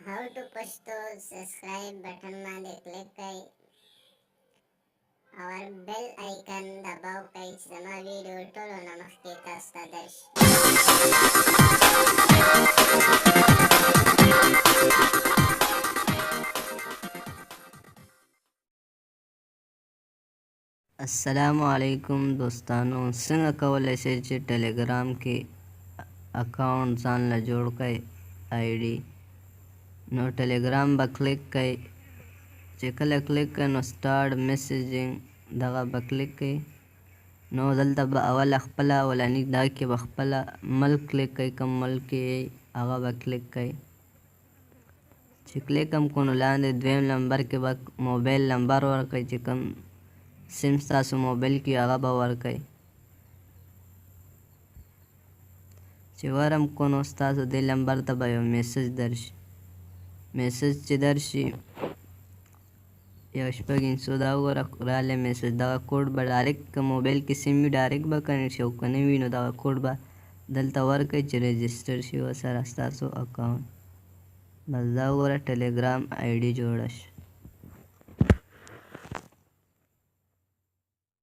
how to Pashto subscribe button باندې کلیک کړئ او بیل آیکن دباو کړئ چې زما ویډیو ټولو نه مخکې تاسو ته درشي. السلام علیکم دوستانو، څنګه کولی شئ چې ټیلیګرام کې اکاونټ ځان له جوړ کړئ ايډي. نو ټیلیګرام به کلیک کړئ، چې کله کلیک کړئ نو سٹارټ میسیجنګ دغه به کلیک کړئ. نو دلته به اول خپله اولني دا کې به خپله ملک کلیک کړئ، کوم ملک کې هغه به کلیک کړئ. چې کلیک هم کړو نو لاندې دویم نمبر کې به موبایل نمبر ورکړئ، چې کوم سیم ستاسو موبایل کې هغه به ورکړئ. چې ورم کړو نو ستاسو دې نمبر ته به یو میسج درشي. میسج چې درشي یو شپږ انچو دا وګوره رالی میسج. دغه کوډ به ډایرکټ که موبایل کې سیم وي ډایرکټ به کنیکټ شي، او که نه وي نو دغه کوډ به دلته ورکړئ چې رجسټر شي ورسره ستاسو اکاونټ. بس دا وګوره ټیلیګرام ايډي جوړه شي.